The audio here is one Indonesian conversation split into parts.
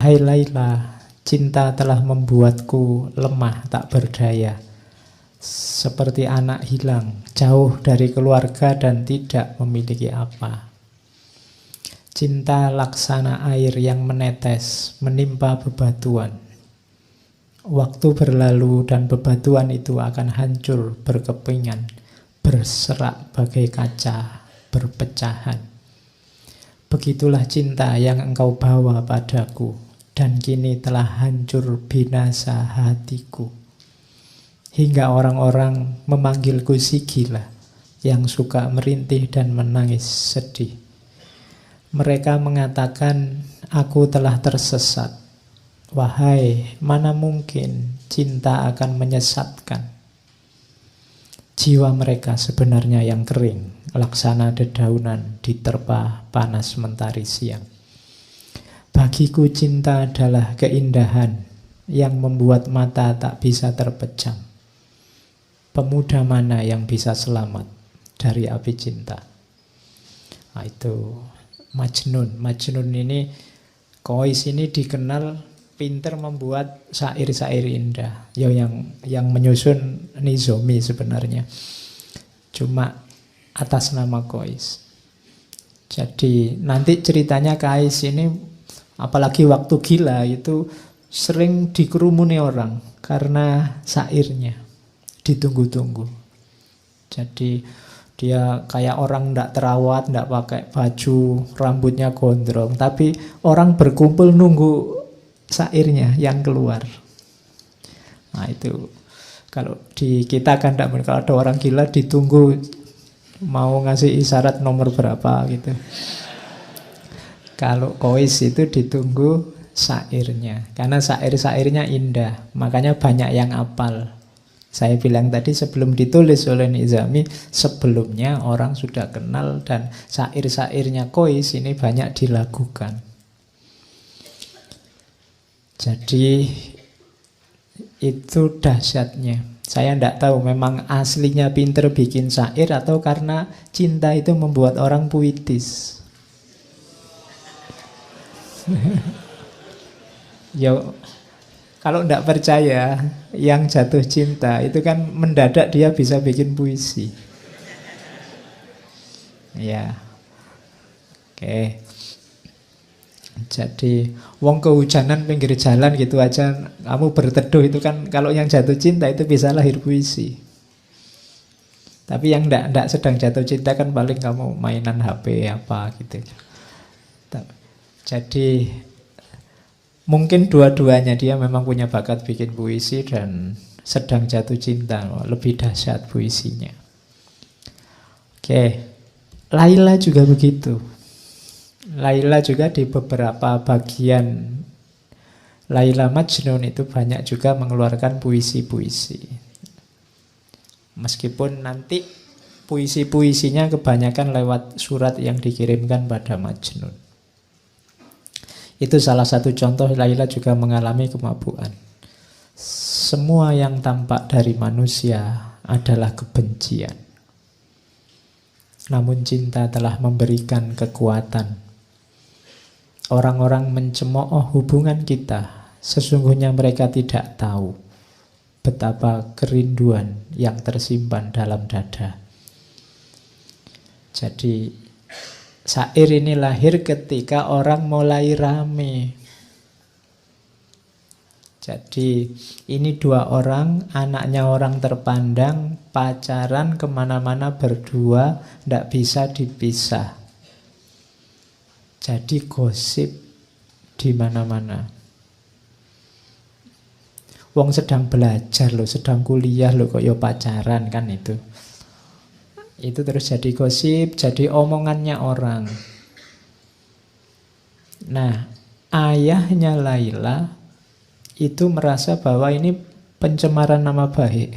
Wahai Laila, cinta telah membuatku lemah tak berdaya, seperti anak hilang, jauh dari keluarga dan tidak memiliki apa. Cinta laksana air yang menetes, menimpa bebatuan. Waktu berlalu dan bebatuan itu akan hancur berkepingan, berserak bagai kaca, berpecahan. Begitulah cinta yang engkau bawa padaku, dan kini telah hancur binasa hatiku. Hingga orang-orang memanggilku si gila, yang suka merintih dan menangis sedih. Mereka mengatakan, aku telah tersesat. Wahai, mana mungkin cinta akan menyesatkan. Jiwa mereka sebenarnya yang kering, laksana dedaunan diterpa panas mentari siang. Bagiku cinta adalah keindahan yang membuat mata tak bisa terpejam. Pemuda mana yang bisa selamat dari api cinta? Nah, itu Majnun. Majnun ini, Kois ini dikenal pinter membuat syair-syair indah. Ya, yang menyusun Nizomi sebenarnya. Cuma atas nama Kois. Jadi nanti ceritanya Kais ini, apalagi waktu gila itu sering dikerumuni orang karena syairnya ditunggu-tunggu. Jadi dia kayak orang tidak terawat, tidak pakai baju, rambutnya gondrong, tapi orang berkumpul nunggu syairnya yang keluar. Nah itu, kalau di kita kan tidak, kalau ada orang gila ditunggu mau ngasih isyarat nomor berapa gitu. Kalau Kois itu ditunggu syairnya, karena syair-syairnya indah, makanya banyak yang hafal. Saya bilang tadi sebelum ditulis oleh Nizami, sebelumnya orang sudah kenal dan syair-syairnya Kois ini banyak dilakukan. Jadi itu dahsyatnya. Saya tidak tahu memang aslinya pinter bikin syair atau karena cinta itu membuat orang puitis. Ya, kalau tidak percaya, yang jatuh cinta itu kan mendadak dia bisa bikin puisi. Ya, oke. Jadi wong kehujanan pinggir jalan gitu aja kamu berteduh, itu kan kalau yang jatuh cinta itu bisa lahir puisi. Tapi yang ndak sedang jatuh cinta kan paling kamu mainan HP apa gitu. Jadi mungkin dua-duanya, dia memang punya bakat bikin puisi dan sedang jatuh cinta, lebih dahsyat puisinya. Oke, Laila juga begitu. Laila juga di beberapa bagian Laila Majnun itu banyak juga mengeluarkan puisi-puisi. Meskipun nanti puisi-puisinya kebanyakan lewat surat yang dikirimkan pada Majnun. Itu salah satu contoh Laila juga mengalami kemabuan. Semua yang tampak dari manusia adalah kebencian. Namun cinta telah memberikan kekuatan. Orang-orang mencemooh hubungan kita, sesungguhnya mereka tidak tahu betapa kerinduan yang tersimpan dalam dada. Jadi syair ini lahir ketika orang mulai rame. Jadi ini dua orang, anaknya orang terpandang, pacaran kemana-mana berdua, tidak bisa dipisah. Jadi gosip di mana-mana. Wong sedang belajar loh, sedang kuliah loh, kok ya pacaran kan itu. Itu terus jadi gosip, jadi omongannya orang. Nah, ayahnya Laila itu merasa bahwa ini pencemaran nama baik.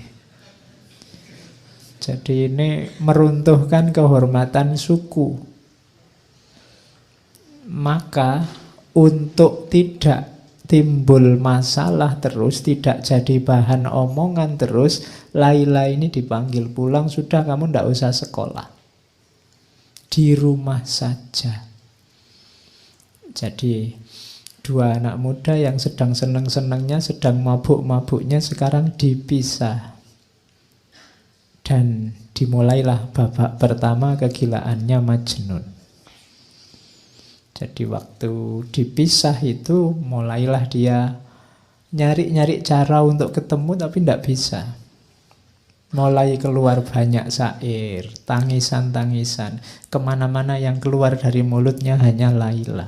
Jadi ini meruntuhkan kehormatan suku. Maka untuk tidak timbul masalah terus, tidak jadi bahan omongan terus, Laila ini dipanggil pulang, sudah kamu tidak usah sekolah, di rumah saja. Jadi Dua anak muda yang sedang senang-senangnya, sedang mabuk-mabuknya, sekarang dipisah. Dan dimulailah babak pertama kegilaannya Majnun. Jadi waktu dipisah itu mulailah dia nyari-nyari cara untuk ketemu tapi tidak bisa. Mulai keluar banyak syair, tangisan-tangisan. Kemana-mana yang keluar dari mulutnya hanya Laila.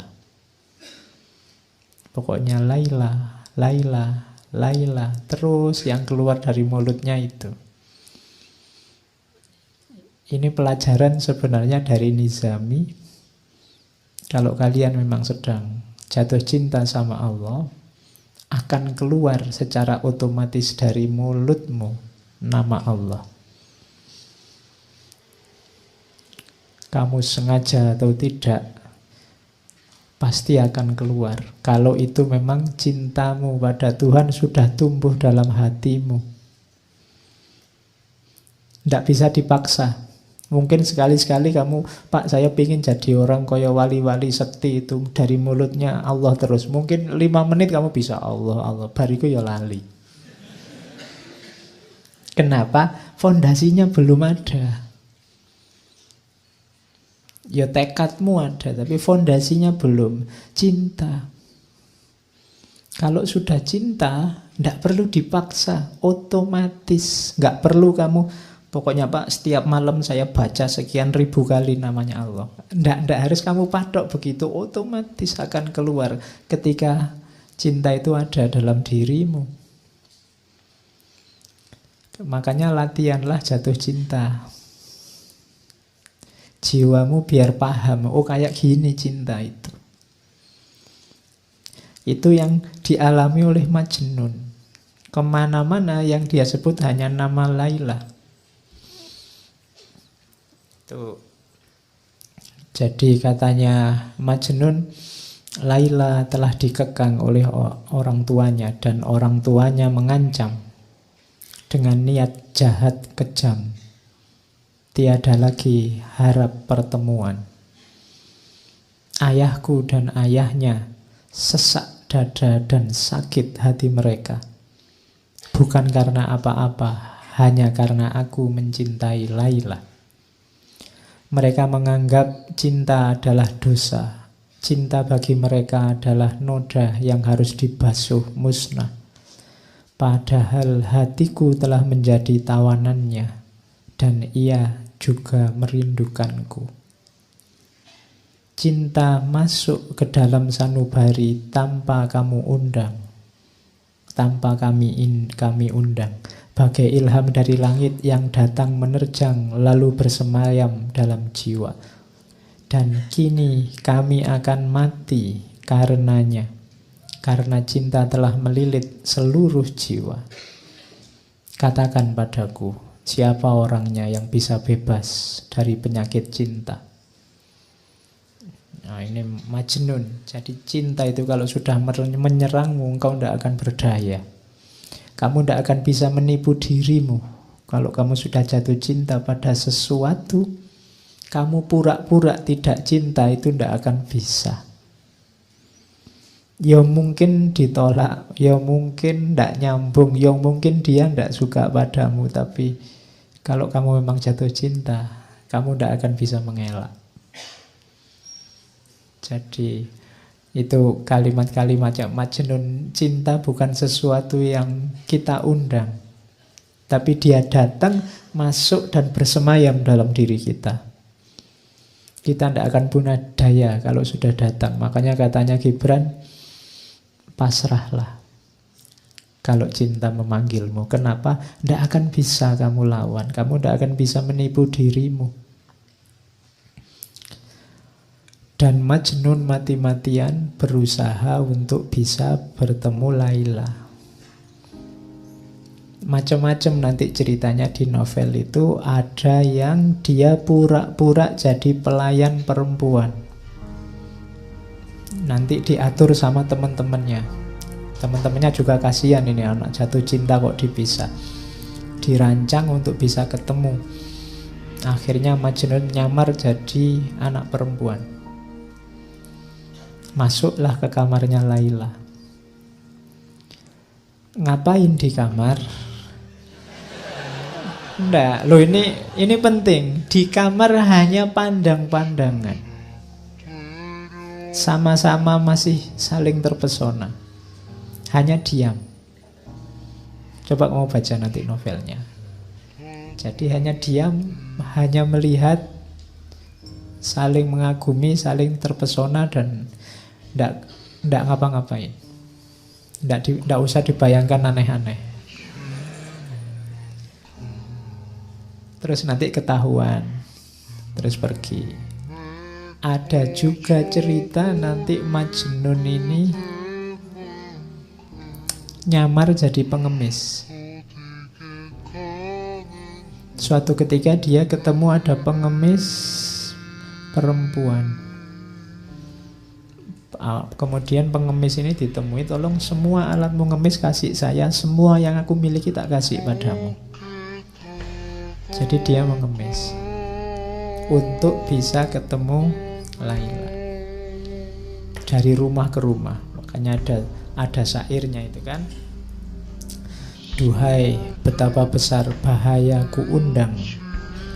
Pokoknya Laila, Laila, Laila. Terus yang keluar dari mulutnya itu. Ini pelajaran sebenarnya dari Nizami. Kalau kalian memang sedang jatuh cinta sama Allah, akan keluar secara otomatis dari mulutmu nama Allah. Kamu sengaja atau tidak, pasti akan keluar. Kalau itu memang cintamu pada Tuhan sudah tumbuh dalam hatimu. Tidak bisa dipaksa. Mungkin sekali-sekali kamu, Pak saya ingin jadi orang kaya wali-wali sekti itu. Dari mulutnya Allah terus. Mungkin 5 menit kamu bisa Allah, Allah. Bariku ya lali. Kenapa? Fondasinya belum ada. Ya tekadmu ada, tapi fondasinya belum. Cinta. Kalau sudah cinta, tidak perlu dipaksa. Otomatis. Nggak perlu kamu, pokoknya Pak setiap malam saya baca sekian ribu kali namanya Allah. Tidak harus kamu patok begitu. Otomatis akan keluar ketika cinta itu ada dalam dirimu. Makanya latihanlah jatuh cinta. Jiwamu biar paham, oh kayak gini cinta itu. Itu yang dialami oleh Majnun. Kemana-mana yang dia sebut hanya nama Laila. Tuh. Jadi katanya Majnun, Laila telah dikekang oleh orang tuanya dan orang tuanya mengancam dengan niat jahat kejam. Tiada lagi harap pertemuan. Ayahku dan ayahnya sesak dada dan sakit hati mereka. Bukan karena apa-apa, hanya karena aku mencintai Laila. Mereka menganggap cinta adalah dosa. Cinta bagi mereka adalah noda yang harus dibasuh musnah. Padahal hatiku telah menjadi tawanannya dan ia juga merindukanku. Cinta masuk ke dalam sanubari tanpa kamu undang, tanpa kami undang. Bagai ilham dari langit yang datang menerjang lalu bersemayam dalam jiwa. Dan kini kami akan mati karenanya. Karena cinta telah melilit seluruh jiwa. Katakan padaku, siapa orangnya yang bisa bebas dari penyakit cinta? Nah ini Majnun. Jadi cinta itu kalau sudah menyerangmu, engkau tidak akan berdaya. Kamu tidak akan bisa menipu dirimu. Kalau kamu sudah jatuh cinta pada sesuatu, kamu pura-pura tidak cinta, itu tidak akan bisa. Ya mungkin ditolak, ya mungkin tidak nyambung, ya mungkin dia tidak suka padamu. Tapi kalau kamu memang jatuh cinta, kamu tidak akan bisa mengelak. Jadi itu kalimat-kalimat Majnun. Cinta bukan sesuatu yang kita undang, tapi dia datang, masuk dan bersemayam dalam diri kita. Kita tidak akan punya daya kalau sudah datang. Makanya katanya Gibran, pasrahlah kalau cinta memanggilmu. Kenapa? Tidak akan bisa kamu lawan. Kamu tidak akan bisa menipu dirimu. Dan Majnun mati-matian berusaha untuk bisa bertemu Laila. Macam-macam nanti ceritanya di novel itu. Ada yang dia pura-pura jadi pelayan perempuan. Nanti diatur sama teman-temannya. Teman-temannya juga kasihan, ini anak jatuh cinta kok dipisah. Dirancang untuk bisa ketemu. Akhirnya Majnun nyamar jadi anak perempuan. Masuklah ke kamarnya Laila. Ngapain di kamar? Enggak, loh ini penting. Di kamar hanya pandang-pandangan. Sama-sama masih saling terpesona. Hanya diam. Coba kamu baca nanti novelnya. Jadi hanya diam, hanya melihat, saling mengagumi, saling terpesona, dan enggak ngapa-ngapain. Enggak usah dibayangkan aneh-aneh. Terus nanti ketahuan, terus pergi. Ada juga cerita nanti Majnun ini nyamar jadi pengemis. Suatu ketika dia ketemu ada pengemis perempuan. Kemudian pengemis ini ditemui, tolong semua alatmu ngemis kasih saya, semua yang aku miliki tak kasih padamu. Jadi dia mengemis untuk bisa ketemu Laila. Dari rumah ke rumah. Makanya ada syairnya itu kan. Duhai, betapa besar bahaya ku undang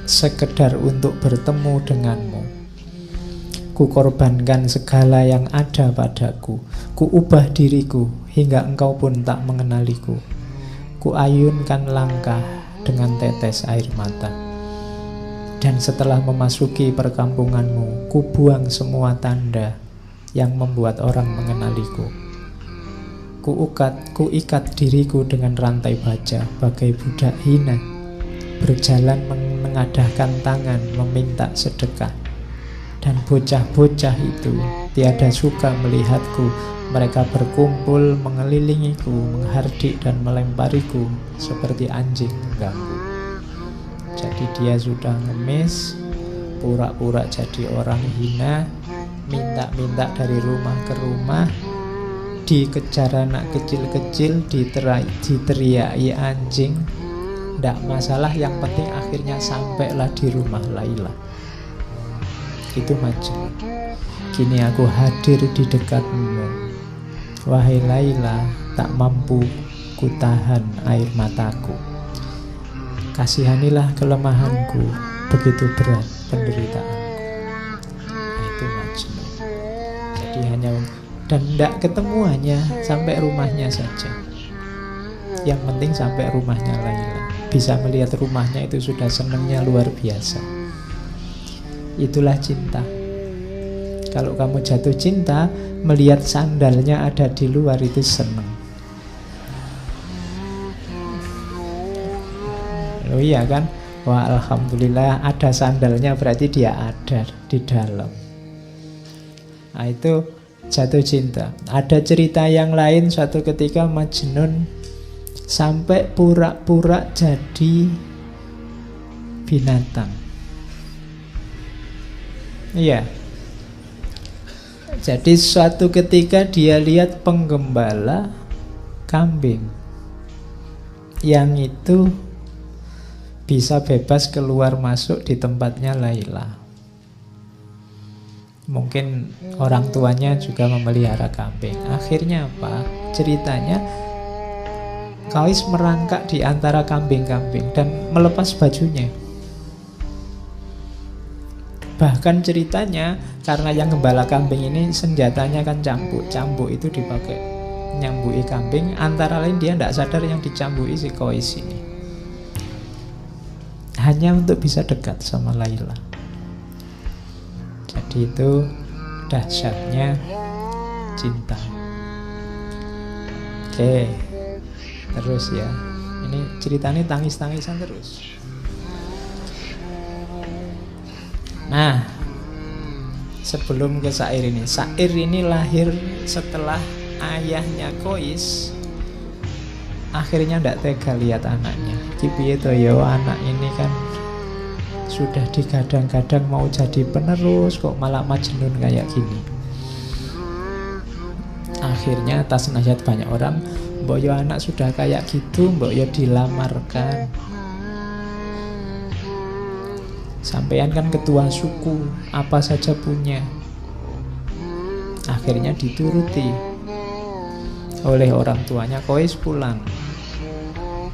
sekedar untuk bertemu denganmu. Ku korbankan segala yang ada padaku. Ku ubah diriku hingga engkau pun tak mengenaliku. Ku ayunkan langkah dengan tetes air mata. Dan setelah memasuki perkampunganmu, ku buang semua tanda yang membuat orang mengenaliku. Ku ikat diriku dengan rantai baja bagai budak hina, berjalan mengadahkan tangan meminta sedekah. Dan bocah-bocah itu tiada suka melihatku. Mereka berkumpul mengelilingiku, menghardik dan melempariku seperti anjing mengganggu. Jadi dia sudah ngemis, pura-pura jadi orang hina, minta-minta dari rumah ke rumah, dikejar anak kecil-kecil, diteriaki anjing. Tidak masalah, yang penting akhirnya sampailah di rumah Laila. Itu Majnun. Kini aku hadir di dekatmu, wahai Laila, tak mampu ku tahan air mataku. Kasihanilah kelemahanku, begitu berat penderitaanku. Nah, itu Majnun. Jadi hanya, dan tidak ketemu, hanya sampai rumahnya saja. Yang penting sampai rumahnya Laila. Bisa melihat rumahnya itu sudah senangnya luar biasa. Itulah cinta. Kalau kamu jatuh cinta, melihat sandalnya ada di luar itu senang. Oh iya kan? Wah, alhamdulillah ada sandalnya, berarti dia ada di dalam. Nah, itu jatuh cinta. Ada cerita yang lain, suatu ketika Majnun sampai pura-pura jadi binatang. Iya. Jadi suatu ketika dia lihat penggembala kambing yang itu bisa bebas keluar masuk di tempatnya Laila. Mungkin orang tuanya juga memelihara kambing. Akhirnya apa? Ceritanya Kais merangkak di antara kambing-kambing dan melepas bajunya. Bahkan ceritanya, karena yang gembala kambing ini senjatanya kan cambuk. Cambuk itu dipakai nyambui kambing. Antara lain dia tidak sadar yang dicambui si Kais ini, hanya untuk bisa dekat sama Laila. Jadi itu dahsyatnya cinta. Oke, terus ya. Ini ceritanya tangis-tangisan terus. Nah, sebelum ke syair ini. Syair ini lahir setelah ayahnya Kais akhirnya tidak tega lihat anaknya. Kipiye to yo, anak ini kan sudah digadang-gadang mau jadi penerus, kok malah Majnun kayak gini. Akhirnya atas nasihat banyak orang, mbok yo anak sudah kayak gitu, mbok yo dilamarkan. Sampean kan ketua suku, apa saja punya. Akhirnya dituruti oleh orang tuanya. Kois pulang,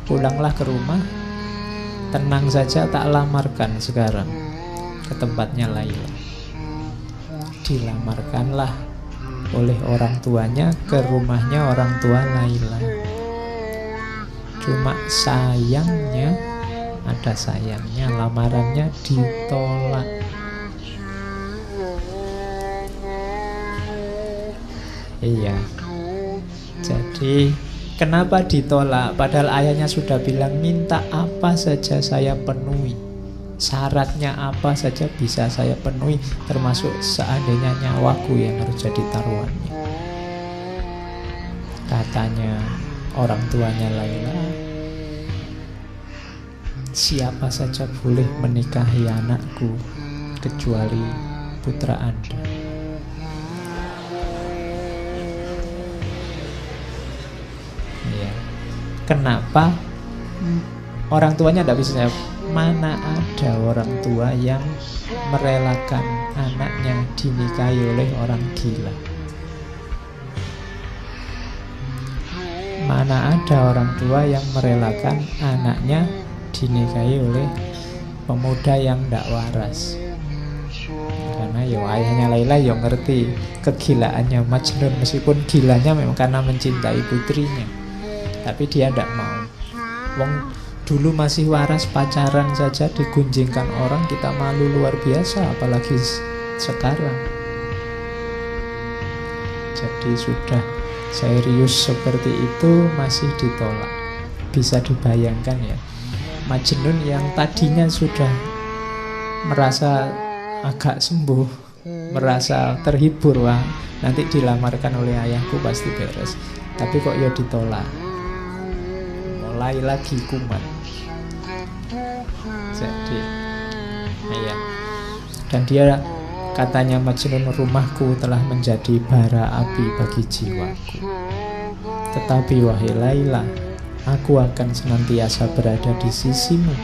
pulanglah ke rumah, tenang saja, tak lamarkan sekarang ke tempatnya Laila. Dilamarkanlah oleh orang tuanya ke rumahnya orang tua Laila. Cuma sayangnya, ada sayangnya, lamarannya ditolak. Iya. Jadi kenapa ditolak? Padahal ayahnya sudah bilang minta apa saja saya penuhi. Syaratnya apa saja bisa saya penuhi, termasuk seandainya nyawaku yang harus jadi taruhannya. Katanya orang tuanya Laila, siapa saja boleh menikahi anakku kecuali putra Anda. Ya. Kenapa? Orang tuanya tidak bisa jawab. Mana ada orang tua yang merelakan anaknya dinikahi oleh orang gila? Mana ada orang tua yang merelakan anaknya dinikahi oleh pemuda yang tidak waras? Karena ayahnya Laila ngerti kegilaannya Majnun, meskipun gilanya memang karena mencintai putrinya, tapi dia tidak mau. Wong dulu masih waras, pacaran saja digunjingkan orang, kita malu luar biasa, apalagi sekarang. Jadi sudah serius seperti itu masih ditolak. Bisa dibayangkan ya, Majnun yang tadinya sudah merasa agak sembuh, merasa terhibur, wah nanti dilamarkan oleh ayahku pasti beres, tapi kok ya ditolak. Mulai lagi kuman. Jadi ya. Dan dia katanya Majnun, rumahku telah menjadi bara api bagi jiwaku. Tetapi wahai Laila, aku akan senantiasa berada di sisimu.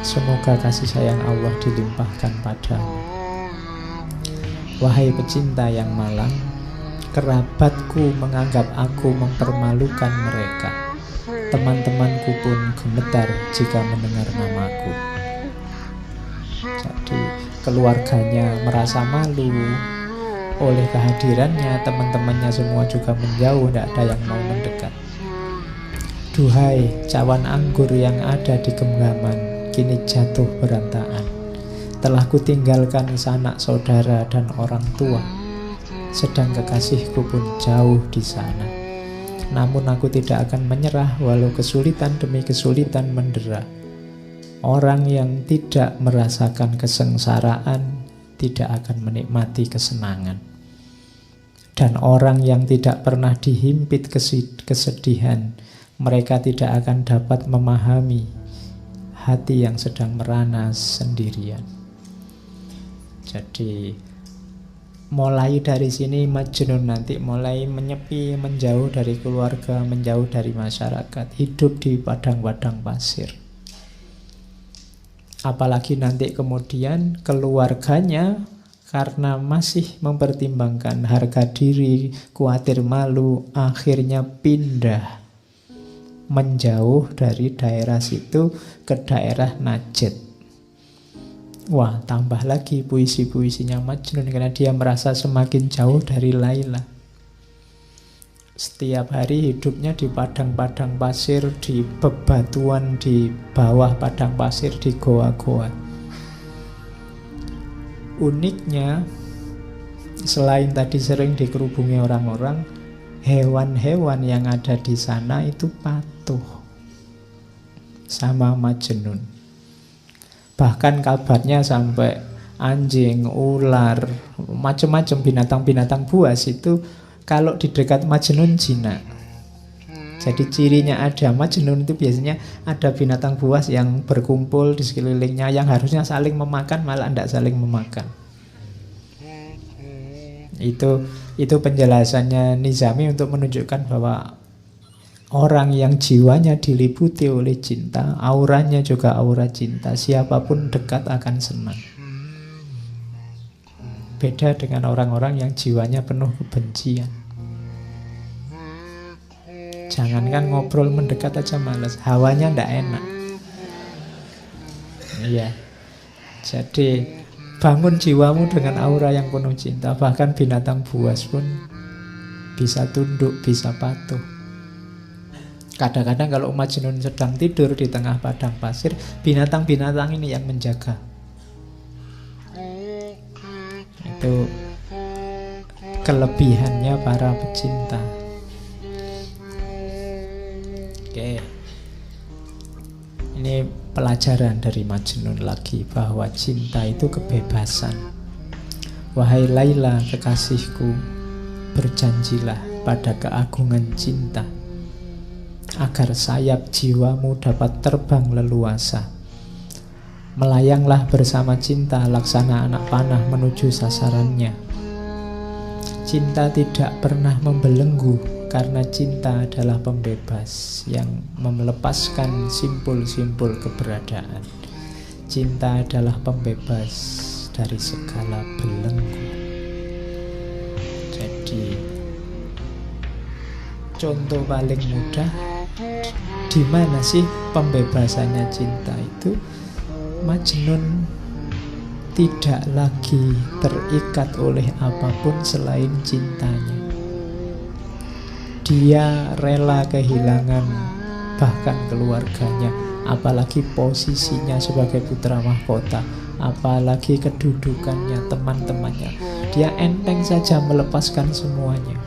Semoga kasih sayang Allah dilimpahkan padamu. Wahai pecinta yang malang, kerabatku menganggap aku mempermalukan mereka. Teman-temanku pun gemetar jika mendengar namaku. Jadi keluarganya merasa malu oleh kehadirannya, teman-temannya semua juga menjauh, tidak ada yang mau mendekat. Duhai cawan anggur yang ada di genggaman, kini jatuh berantakan. Telah kutinggalkan sanak saudara dan orang tua, sedang kekasihku pun jauh di sana. Namun aku tidak akan menyerah walau kesulitan demi kesulitan mendera. Orang yang tidak merasakan kesengsaraan tidak akan menikmati kesenangan. Dan orang yang tidak pernah dihimpit kesedihan, mereka tidak akan dapat memahami hati yang sedang merana sendirian. Jadi mulai dari sini Majnun nanti mulai menyepi, menjauh dari keluarga, menjauh dari masyarakat, hidup di padang-padang pasir. Apalagi nanti kemudian keluarganya karena masih mempertimbangkan harga diri, khawatir malu, akhirnya pindah menjauh dari daerah situ ke daerah Najd. Wah, tambah lagi puisi-puisinya Majnun karena dia merasa semakin jauh dari Laila. Setiap hari hidupnya di padang-padang pasir, di bebatuan di bawah padang pasir, di goa-goa. Uniknya, selain tadi sering dikerubungi orang-orang, hewan-hewan yang ada di sana itu patuh sama Majnun. Bahkan kabarnya sampai anjing, ular, macam-macam binatang-binatang buas itu kalau di dekat Majnun jinak. Jadi cirinya ada Majnun itu biasanya ada binatang buas yang berkumpul di sekelilingnya, yang harusnya saling memakan malah tidak saling memakan. Itu penjelasannya Nizami untuk menunjukkan bahwa orang yang jiwanya diliputi oleh cinta, auranya juga aura cinta, siapapun dekat akan senang. Beda dengan orang-orang yang jiwanya penuh kebencian. Jangankan ngobrol mendekat aja males, hawanya ndak enak. Iya. Jadi bangun jiwamu dengan aura yang penuh cinta. Bahkan binatang buas pun bisa tunduk, bisa patuh. Kadang-kadang kalau Majnun sedang tidur di tengah padang pasir, binatang-binatang ini yang menjaga. Itu kelebihannya para pecinta. Oke. Ini pelajaran dari Majnun lagi, bahwa cinta itu kebebasan. Wahai Laila kekasihku, berjanjilah pada keagungan cinta, agar sayap jiwamu dapat terbang leluasa. Melayanglah bersama cinta laksana anak panah menuju sasarannya. Cinta tidak pernah membelenggu, karena cinta adalah pembebas yang melepaskan simpul-simpul keberadaan. Cinta adalah pembebas dari segala belenggu. Jadi contoh paling mudah, di mana sih pembebasannya cinta itu? Majnun tidak lagi terikat oleh apapun selain cintanya. Dia rela kehilangan bahkan keluarganya, apalagi posisinya sebagai putra mahkota, apalagi kedudukannya, teman-temannya. Dia enteng saja melepaskan semuanya.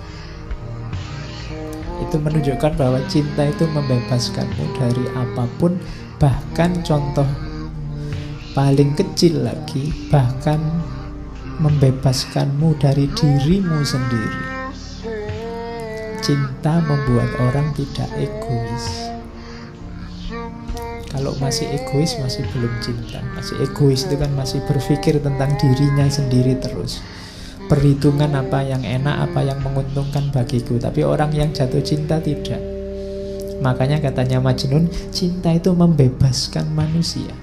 Itu menunjukkan bahwa cinta itu membebaskanmu dari apapun, bahkan contoh paling kecil lagi, bahkan membebaskanmu dari dirimu sendiri. Cinta membuat orang tidak egois. Kalau masih egois, masih belum cinta. Masih egois itu kan masih berpikir tentang dirinya sendiri terus. Perhitungan apa yang enak, apa yang menguntungkan bagiku. Tapi orang yang jatuh cinta tidak. Makanya katanya Majnun, cinta itu membebaskan manusia.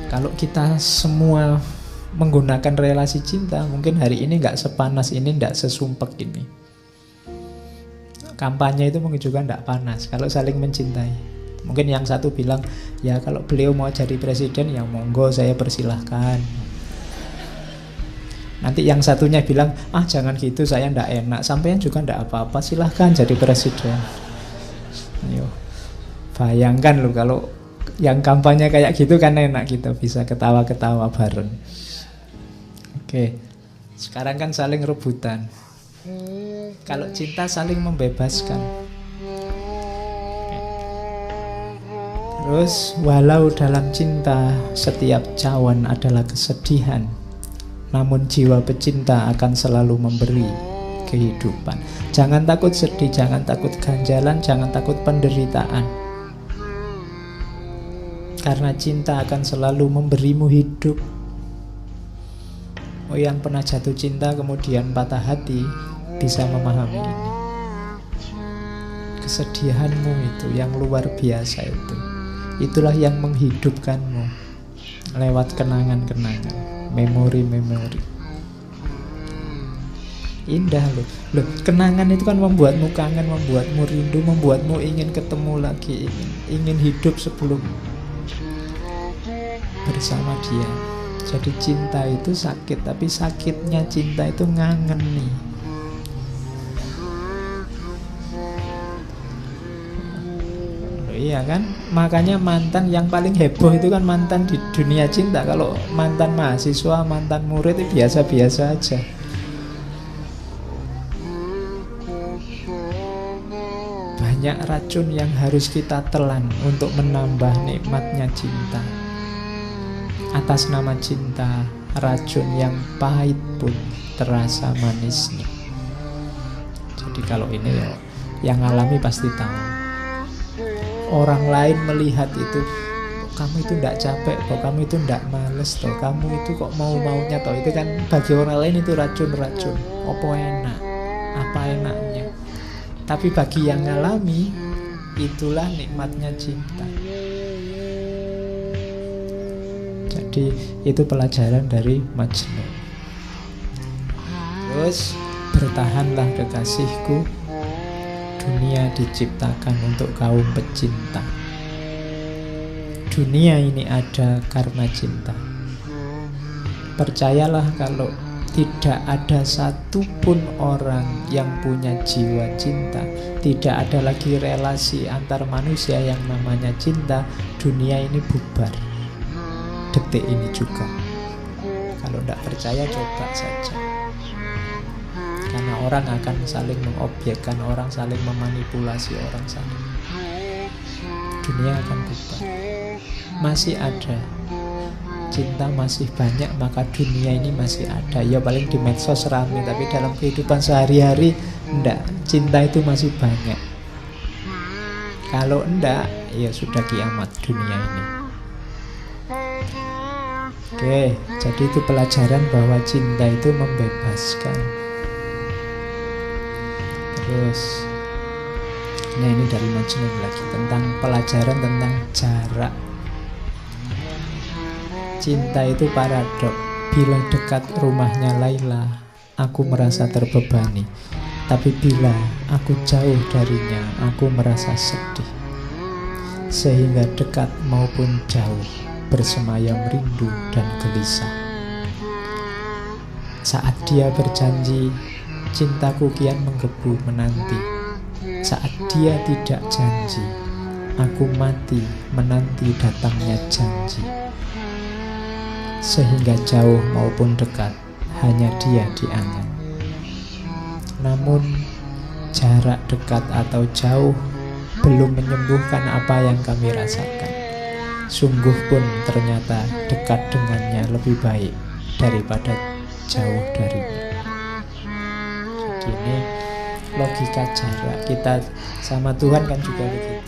Kalau kita semua menggunakan relasi cinta, mungkin hari ini nggak sepanas ini, nggak sesumpek ini. Kampanye itu menunjukkan nggak panas kalau saling mencintai. Mungkin yang satu bilang, ya kalau beliau mau jadi presiden, ya monggo saya persilahkan. Nanti yang satunya bilang, jangan gitu, saya nggak enak. Sampean juga nggak apa-apa, silahkan jadi presiden. Ayo, bayangkan loh kalau yang kampanye kayak gitu kan enak, kita bisa ketawa-ketawa bareng. Oke, sekarang kan saling rebutan. Kalau cinta saling membebaskan. Terus, walau dalam cinta setiap cawan adalah kesedihan, namun jiwa pecinta akan selalu memberi kehidupan. Jangan takut sedih, jangan takut ganjalan, jangan takut penderitaan. Karena cinta akan selalu memberimu hidup. Oh, yang pernah jatuh cinta kemudian patah hati bisa memahami ini. Kesedihanmu itu yang luar biasa itu. Itulah yang menghidupkanmu lewat kenangan-kenangan, memori-memori. Indah loh. Kenangan itu kan membuatmu kangen, membuatmu rindu, membuatmu ingin ketemu lagi, ingin hidup sebelum bersama dia. Jadi cinta itu sakit, tapi sakitnya cinta itu ngangen nih. Iya kan? Makanya mantan yang paling heboh itu kan mantan di dunia cinta. Kalau mantan mahasiswa, mantan murid itu biasa-biasa aja. Banyak racun yang harus kita telan untuk menambah nikmatnya cinta. Atas nama cinta, racun yang pahit pun terasa manisnya. Jadi kalau ini ya, yang alami pasti tahu. Orang lain melihat itu, kamu itu tidak capek, kok kamu itu tidak males, toh kamu itu kok mau-maunya, toh itu kan bagi orang lain itu racun-racun. Apa enak, apa enaknya. Tapi bagi yang ngalami, itulah nikmatnya cinta. Jadi itu pelajaran dari Majnun. Terus, bertahanlah kekasihku, dunia diciptakan untuk kaum pecinta. Dunia ini ada karena cinta. Percayalah kalau tidak ada satupun orang yang punya jiwa cinta, tidak ada lagi relasi antar manusia yang namanya cinta, dunia ini bubar. Detik ini juga. Kalau tidak percaya, coba saja. Karena orang akan saling mengobjekkan, orang saling memanipulasi, orang saling. Dunia akan bubar. Masih ada cinta, masih banyak, maka dunia ini masih ada. Ya paling di medsos rame, tapi dalam kehidupan sehari-hari enggak, cinta itu masih banyak. Kalau enggak, ya sudah kiamat dunia ini. Oke, jadi itu pelajaran bahwa cinta itu membebaskan. Terus, nah ini dari Majnun lagi, tentang pelajaran tentang jarak. Cinta itu paradok. Bila dekat rumahnya Laila, aku merasa terbebani. Tapi bila aku jauh darinya, aku merasa sedih. Sehingga dekat maupun jauh, bersemayam rindu dan gelisah. Saat dia berjanji, cintaku kian menggebu menanti. Saat dia tidak janji, aku mati menanti datangnya janji. Sehingga jauh maupun dekat, hanya dia di angan. Namun jarak dekat atau jauh belum menyembuhkan apa yang kami rasakan. Sungguh pun ternyata dekat dengannya lebih baik daripada jauh darinya. Jadi ini logika jarak. Kita sama Tuhan kan juga begitu.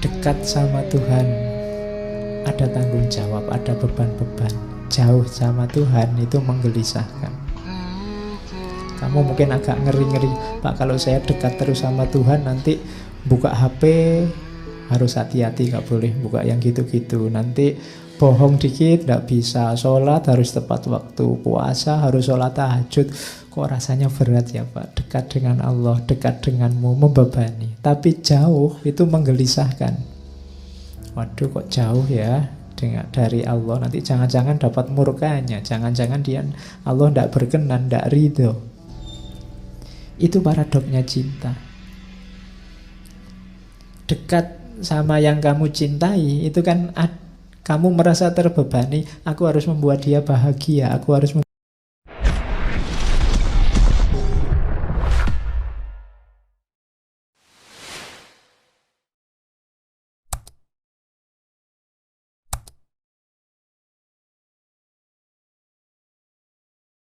Dekat sama Tuhan ada tanggung jawab, ada beban-beban. Jauh sama Tuhan itu menggelisahkan. Kamu mungkin agak ngeri-ngeri, Pak, kalau saya dekat terus sama Tuhan, nanti buka HP harus hati-hati, gak boleh buka yang gitu-gitu. Nanti bohong dikit gak bisa, sholat harus tepat waktu, puasa harus sholat tahajud. Kok rasanya berat ya Pak? Dekat dengan Allah, dekat denganmu, membebani. Tapi jauh itu menggelisahkan. Waduh, kok jauh ya dari Allah. Nanti jangan-jangan dapat murkanya, jangan-jangan Allah tidak berkenan, tidak ridho. Itu paradoknya cinta. Dekat sama yang kamu cintai, itu kan kamu merasa terbebani. Aku harus membuat dia bahagia, aku harus